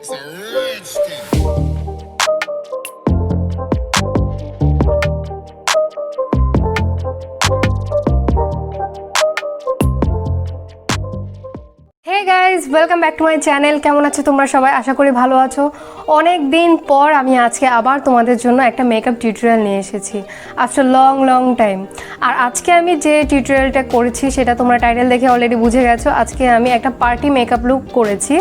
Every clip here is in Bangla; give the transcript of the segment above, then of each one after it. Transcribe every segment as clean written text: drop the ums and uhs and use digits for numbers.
It's a rich thing. Hey guys, welcome back to my channel. কেমন আছো তোমরা সবাই? আশা করি ভালো আছো। অনেক দিন পর আমি আজকে আবার তোমাদের জন্য একটা মেকআপ টিউটোরিয়াল নিয়ে এসেছি আফটার লং টাইম। আর আজকে আমি যে টিউটোরিয়ালটা করেছি সেটা তোমরা টাইটেল দেখে অলরেডি বুঝে গেছো। আজকে আমি একটা পার্টি মেকআপ লুক করেছি।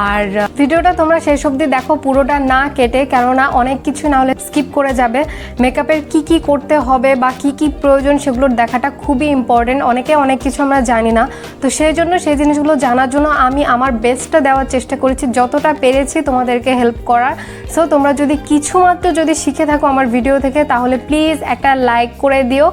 আর ভিডিওটা তোমরা শেষ অবধি দেখো, পুরোটা না কেটে, কেননা অনেক কিছু না হলে স্কিপ করে যাবে। মেকআপের কি করতে হবে বা কি প্রয়োজন সেগুলোর দেখাটা খুবই ইম্পর্টেন্ট। অনেক কিছু আমরা জানি না, তো সেই জন্য সেই জিনিসগুলো জানার জন্য আমি আমার বেস্টটা দেওয়ার চেষ্টা করেছি, যতটা পেরেছি তোমাদেরকে হেল্প করার। সো তোমরা যদি কিছুমাত্র যদি শিখে থাকো আমার ভিডিও থেকে, তাহলে প্লিজ একটা লাইক করে দিও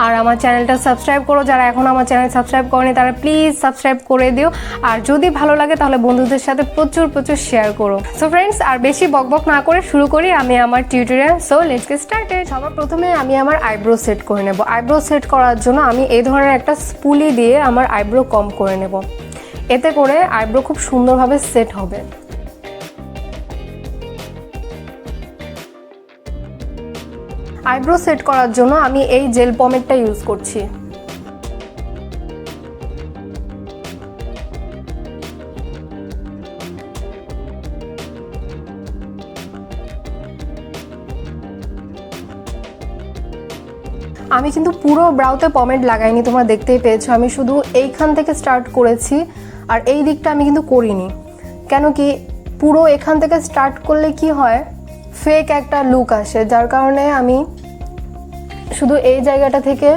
আর আমার চ্যানেলটা সাবস্ক্রাইব করো। যারা এখন আমার চ্যানেল সাবস্ক্রাইব করেনি তারা প্লিজ সাবস্ক্রাইব করে দিও। আর যদি ভালো লাগে তাহলে বন্ধুদের সাথে প্রচুর শেয়ার করো। সো ফ্রেন্ডস, আর বেশি বকবক না করে শুরু করি আমি আমার tutorial. So let's get started. সবার প্রথমে আমি আমার আইব্রো সেট করে নেব। আইব্রো সেট করার জন্য আমি এই ধরনের একটা স্পুলি দিয়ে আমার আইব্রো কম করে নেব। এতে করে আইব্রো খুব সুন্দরভাবে সেট হবে। আইব্রো সেট করার জন্য আমি এই জেল পমেডটা ইউজ করছি। আমি কিন্তু পুরো ব্রাউতে পমেড লাগাইনি, তোমরা দেখতেই পেয়েছো। আমি শুধু এইখান থেকে স্টার্ট করেছি, আর এই দিকটা আমি কিন্তু করিনি। কেন কি, পুরো এখান থেকে স্টার্ট করলে কি হয়, ফেক একটা লুক আসে, যার কারণে আমি শুধু এই জায়গাটা থেকে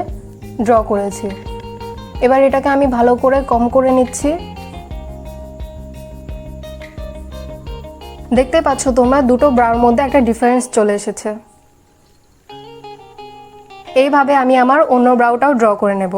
ড্র করেছি। এবার এটাকে আমি ভালো করে কম করে নিচ্ছি। দেখতে পাচ্ছ তোমরা, দুটো ব্রাউর মধ্যে একটা ডিফারেন্স চলে এসেছে। এইভাবে আমি আমার অন্য ব্রাউটাও ড্র করে নেব।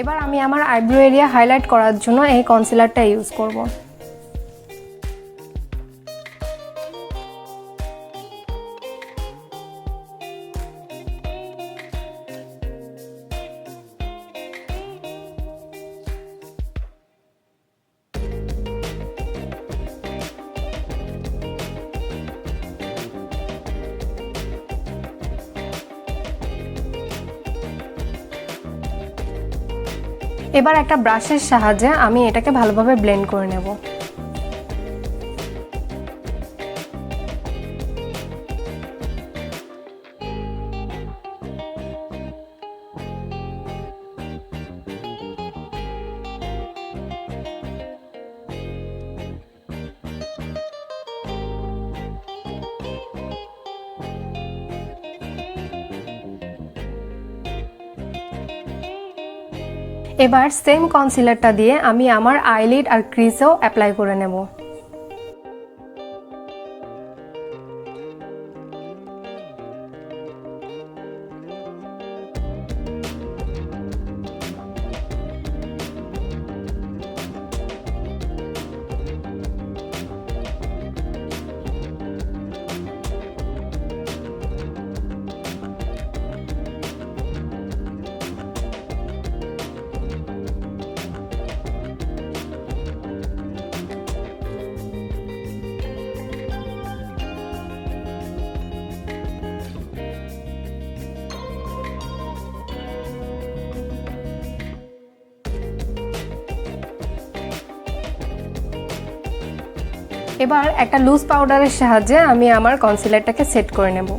এবার আমি আমার আইব্রো এরিয়া হাইলাইট করার জন্য এই কনসিলারটা ইউজ করব। এবার একটা ব্রাশের সাহায্যে আমি এটাকে ভালোভাবে ব্লেন্ড করে নেব। এবার সেম কনসিলারটা দিয়ে আমি আমার আইলিড আর ক্রিজেও অ্যাপ্লাই করে নেব। এবার একটা লুজ পাউডারের সাহায্যে আমি আমার কনসিলারটাকে সেট করে নেব।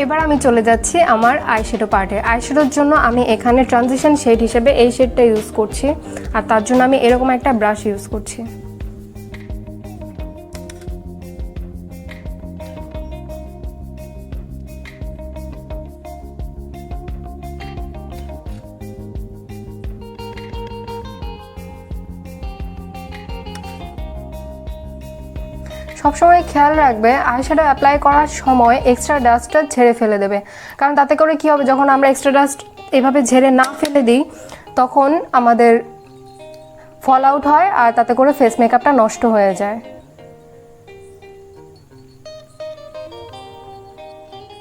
এবার আমি চলে যাচ্ছি আমার আইশ্যাডো পার্টে। আইশ্যাডোর জন্য আমি এখানে ট্রানজিশন শেড হিসেবে এই শেডটা ইউজ করছি, আর তার জন্য আমি এরকম একটা ব্রাশ ইউজ করছি। সবসময় খেয়াল রাখবে আইশ্যাডো অ্যাপ্লাই করার সময় এক্সট্রা ডাস্টটা ঝেড়ে ফেলে দেবে, কারণ তাতে করে কী হবে, যখন আমরা এক্সট্রা ডাস্ট এভাবে ঝেড়ে না ফেলে দিই তখন আমাদের ফল আউট হয় আর তাতে করে ফেস মেকআপটা নষ্ট হয়ে যায়।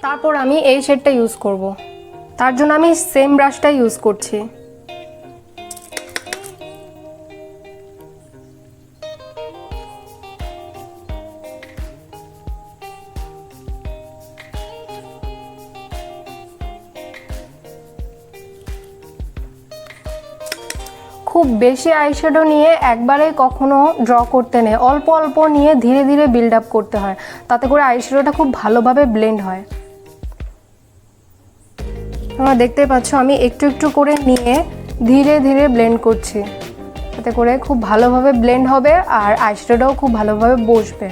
তারপর আমি এই শেডটা ইউজ করব, তার জন্য আমি সেম ব্রাশটা ইউজ করছি। খুব বেশি আইশ্যাডো নিয়ে একবারে কখনো ড্র করতে নেই, অল্প অল্প নিয়ে ধীরে ধীরে বিল্ড আপ করতে হয়, তাতে করে আইশ্যাডোটা খুব ভালোভাবে ব্লেন্ড হয়। তোমরা দেখতেই পাচ্ছ আমি একটু একটু করে নিয়ে ধীরে ধীরে ব্লেন্ড করছি, তাতে করে খুব ভালোভাবে ব্লেন্ড হবে আর আইশ্যাডোটাও খুব ভালোভাবে বসবে।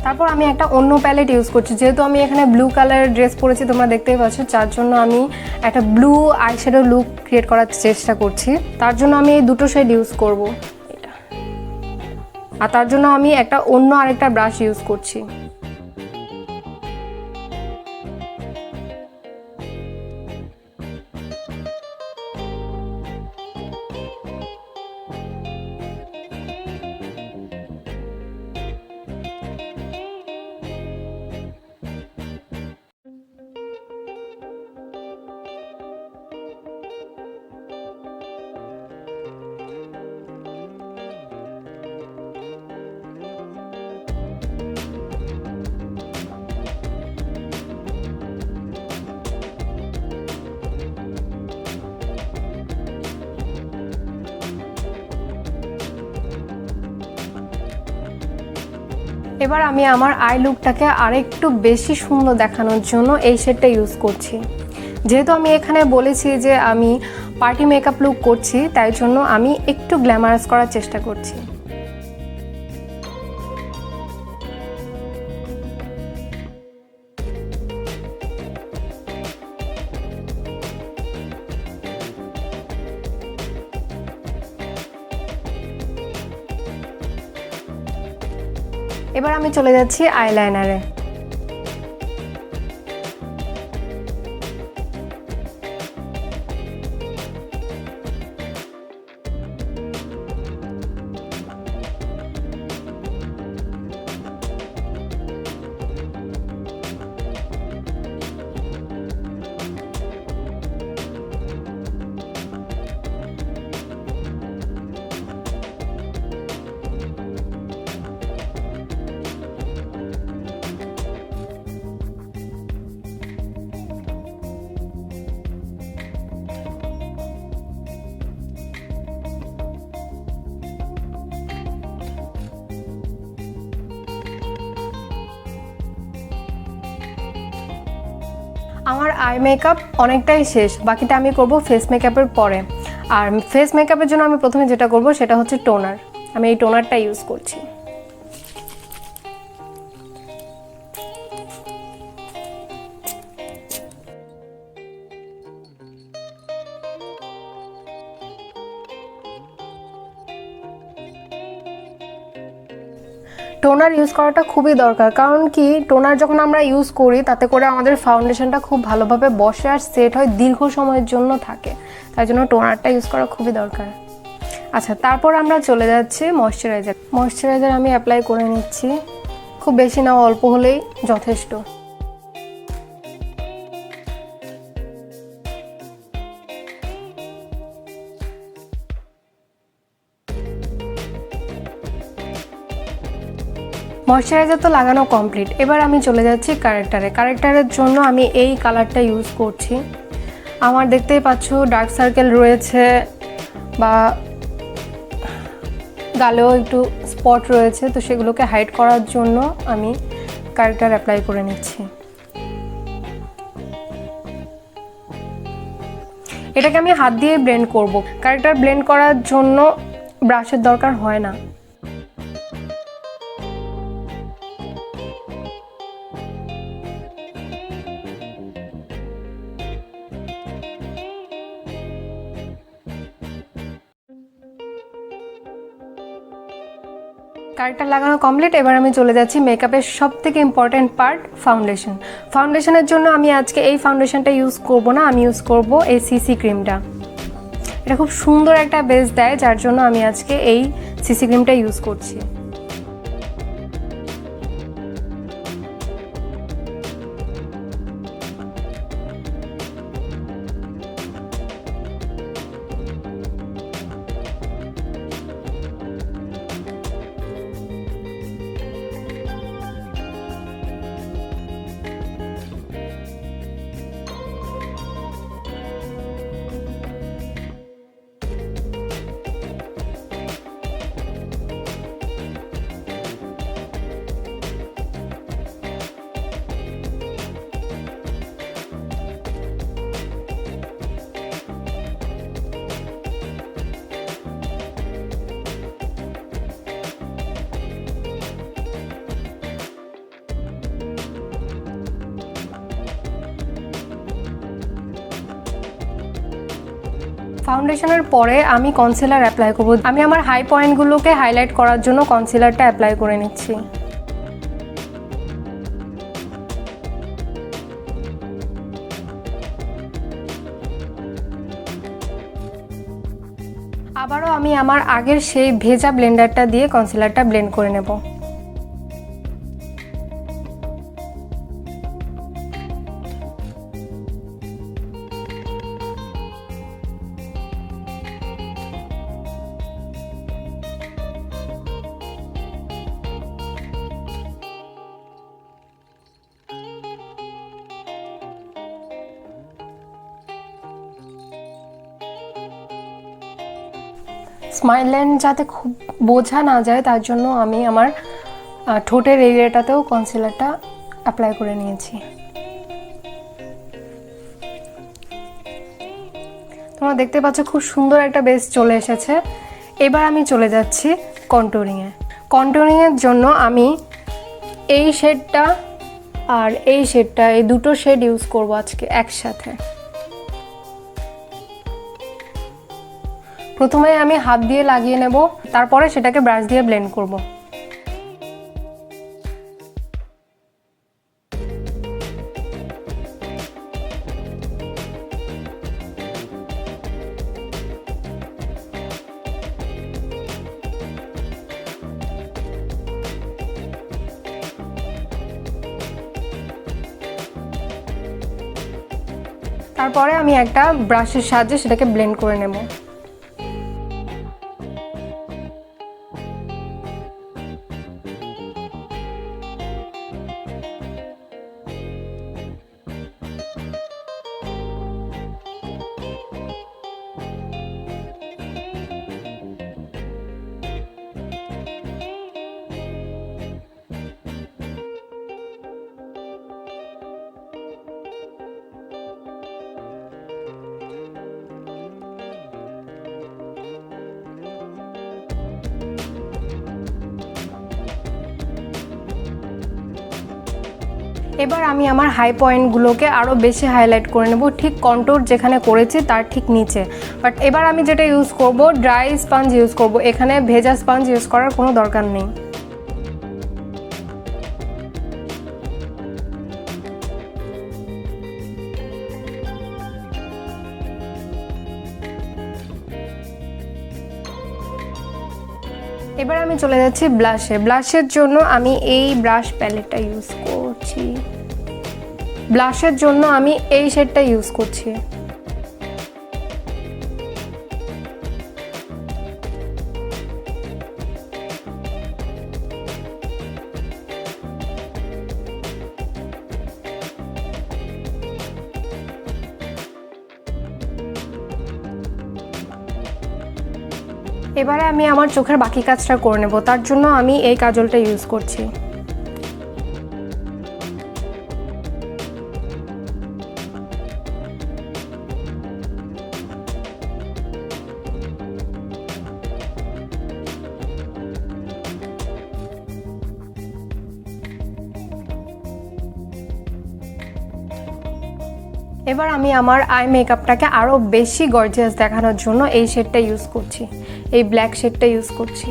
তারপর আমি একটা অন্য প্যালেট ইউজ করছি, যেহেতু আমি এখানে ব্লু কালারের ড্রেস পরেছি তোমরা দেখতেই পাচ্ছ, যার জন্য আমি একটা ব্লু আইশ্যাডো লুক ক্রিয়েট করার চেষ্টা করছি। তার জন্য আমি এই দুটো শেড ইউজ করব এটা, আর তার জন্য আমি একটা অন্য আরেকটা ব্রাশ ইউজ করছি। এবার আমি আমার আই লুকটাকে আরেকটু বেশি সুন্দর দেখানোর জন্য এই শেডটা ইউজ করছি। যেহেতু আমি এখানে বলেছি যে আমি পার্টি মেকআপ লুক করছি, তাই জন্য আমি একটু গ্ল্যামারাস করার চেষ্টা করছি। এবার আমি চলে যাচ্ছি আইলাইনারে। আমার আই মেকআপ অনেকটাই শেষ, বাকিটা আমি করব ফেস মেকআপের পরে। আর ফেস মেকআপের জন্য আমি প্রথমে যেটা করব সেটা হচ্ছে টোনার। আমি এই টোনারটা ইউজ করছি। টোনার ইউজ করাটা খুবই দরকার, কারণ কি টোনার যখন আমরা ইউজ করি তাতে করে আমাদের ফাউন্ডেশনটা খুব ভালোভাবে বসে আর সেট হয়, দীর্ঘ সময়ের জন্য থাকে, তাই জন্য টোনারটা ইউজ করা খুবই দরকার। আচ্ছা, তারপর আমরা চলে যাচ্ছি ময়শ্চারাইজার। ময়শ্চারাইজার আমি অ্যাপ্লাই করে নিচ্ছি, খুব বেশি না, অল্প হলেই যথেষ্ট। ময়শ্চারাইজার তো লাগানো কমপ্লিট, এবার আমি চলে যাচ্ছি কারেক্টারে। কারেক্টারের জন্য আমি এই কালারটা ইউজ করছি। আমার দেখতেই পাচ্ছ ডার্ক সার্কেল রয়েছে বা গালেও একটু স্পট রয়েছে, তো সেগুলোকে হাইড করার জন্য আমি কারেক্টার অ্যাপ্লাই করে নিচ্ছি। এটাকে আমি হাত দিয়ে ব্লেন্ড করব। ক্যারেক্টার ব্লেন্ড করার জন্য ব্রাশের দরকার হয় না। ক্যারেক্টার লাগানো কমপ্লিট। এবার আমি চলে যাচ্ছি মেকআপের সবথেকে ইম্পর্ট্যান্ট পার্ট, ফাউন্ডেশন। ফাউন্ডেশনের জন্য আমি আজকে এই ফাউন্ডেশনটা ইউজ করব না, আমি ইউজ করব এই সিসি ক্রিমটা। এটা খুব সুন্দর একটা বেস দেয়, যার জন্য আমি আজকে এই সিসি ক্রিমটা ইউজ করছি। ফাউন্ডেশনের পরে আমি কনসিলার অ্যাপ্লাই করব। আমি আমার হাই পয়েন্টগুলোকে হাইলাইট করার জন্য কনসিলারটা অ্যাপ্লাই করে নিচ্ছি। আবারও আমি আমার আগের সেই ভেজা ব্লেন্ডারটা দিয়ে কনসিলারটা ব্লেন্ড করে নেব। স্মাইল লাইন যাতে খুব বোঝা না যায়, তার জন্য আমি আমার ঠোঁটের এরিয়াটাতেও কনসিলারটা অ্যাপ্লাই করে নিয়েছি। তোমরা দেখতে পাচ্ছ খুব সুন্দর একটা বেস চলে এসেছে। এবার আমি চলে যাচ্ছি কন্টুরিংয়ে। কন্টুরিংয়ের জন্য আমি এই শেডটা আর এই শেডটা, এই দুটো শেড ইউজ করব আজকে একসাথে। প্রথমে আমি হাত দিয়ে লাগিয়ে নেব, তারপরে সেটাকে ব্রাশ দিয়ে ব্লেন্ড করব। তারপরে আমি একটা ব্রাশের সাহায্যে সেটাকে ব্লেন্ড করে নেব। এবার আমি আমার হাই পয়েন্টগুলোকে আরও বেশি হাইলাইট করে নেব, ঠিক কন্ট্যুর যেখানে করেছি তার ঠিক নিচে। বাট এবার আমি যেটা ইউজ করব, ড্রাই স্পঞ্জ ইউজ করব। এখানে ভেজা স্পঞ্জ ইউজ করার কোনো দরকার নেই। এবার আমি চলে যাচ্ছি ব্লাশে। ব্লাশের জন্য আমি এই ব্রাশ প্যালেটটা ইউজ করছি। ব্লাশের জন্য আমি এই শেডটা ইউজ করছি। এবারে আমি আমার চোখের বাকি কাজটা করে নেব, তার জন্য আমি এই কাজলটা ইউজ করছি। এবার আমি আমার আই মেকআপটাকে আরও বেশি গর্জিয়াস দেখানোর জন্য এই শেডটা ইউজ করছি, এই ব্ল্যাক শেডটা ইউজ করছি।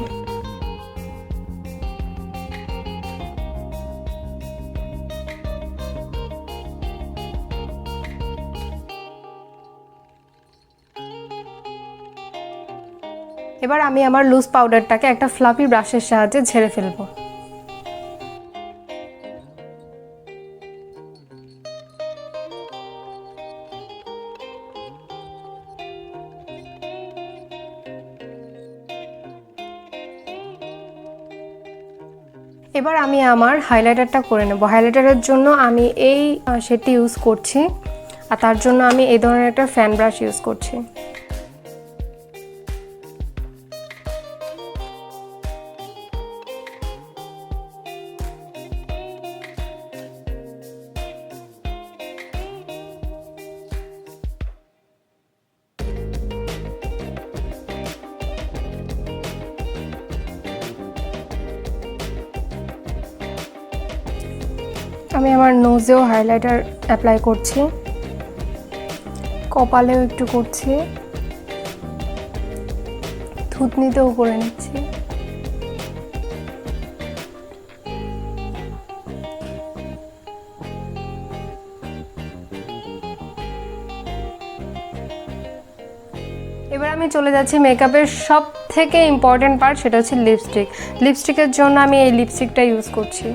এবার আমি আমার লুজ পাউডারটাকে একটা ফ্লাফি ব্রাশের সাহায্যে ঝেড়ে ফেলবো। এবার আমি আমার হাইলাইটারটা করে নেব। হাইলাইটারের জন্য আমি এই শেডটি ইউজ করছি, আর তার জন্য আমি এই ধরনের একটা ফ্যান ব্রাশ ইউজ করছি। আমি আমার নোজেও হাইলাইটার অ্যাপ্লাই করছি, কপালেও একটু করছি, থুতনিতেও করে নিচ্ছি। এবার আমি চলে যাচ্ছি মেকআপের সব থেকে ইম্পর্টেন্ট পার্ট, সেটা হচ্ছে লিপস্টিক। লিপস্টিকের জন্য আমি এই লিপস্টিকটা ইউজ করছি।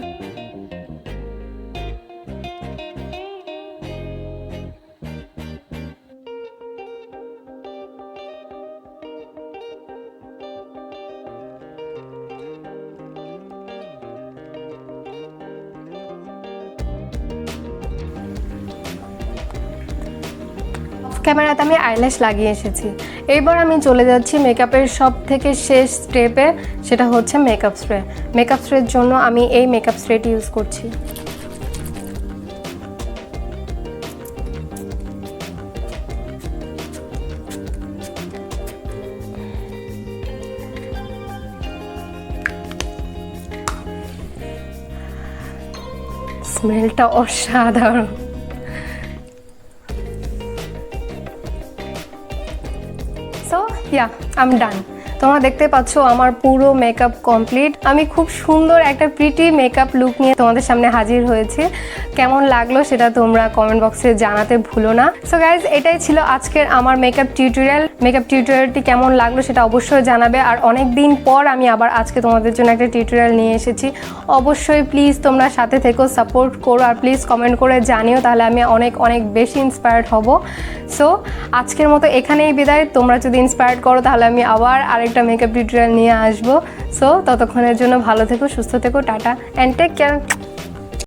ক্যামেরাতে আমি আইল্যাশ লাগিয়ে এসেছি। এইবার আমি চলে যাচ্ছি মেকআপের সব থেকে শেষ স্টেপে, সেটা হচ্ছে মেকআপ স্প্রে। মেকআপ স্প্রের জন্য আমি এই মেকআপ স্প্রেটি ইউজ করছি। স্মেলটা অসাধারণ। So I'm done. তোমরা দেখতে পাচ্ছ আমার পুরো মেকআপ কমপ্লিট। আমি খুব সুন্দর একটা প্রিটি মেকআপ লুক নিয়ে তোমাদের সামনে হাজির হয়েছি। কেমন লাগলো সেটা তোমরা কমেন্ট বক্সে জানাতে ভুলো না। সো গাইজ, এটাই ছিল আজকের আমার মেকআপ টিউটোরিয়াল। মেকআপ টিউটোরিয়ালটি কেমন লাগলো সেটা অবশ্যই জানাবে। আর অনেক দিন পর আমি আবার আজকে তোমাদের জন্য একটা টিউটোরিয়াল নিয়ে এসেছি। অবশ্যই প্লিজ তোমরা সাথে থেকো, সাপোর্ট করো, আর প্লিজ কমেন্ট করে জানিও, তাহলে আমি অনেক অনেক বেশি ইন্সপায়ার্ড হব। সো আজকের মতো এখানেই বিদায়। তোমরা যদি ইন্সপায়ার্ড করো তাহলে আমি আবার আরেকটা মেকআপ টিউটোরিয়াল নিয়ে আসবো। সো ততক্ষণের জন্য ভালো থেকো, সুস্থ থেকো, টাটা অ্যান্ড টেক কেয়ার।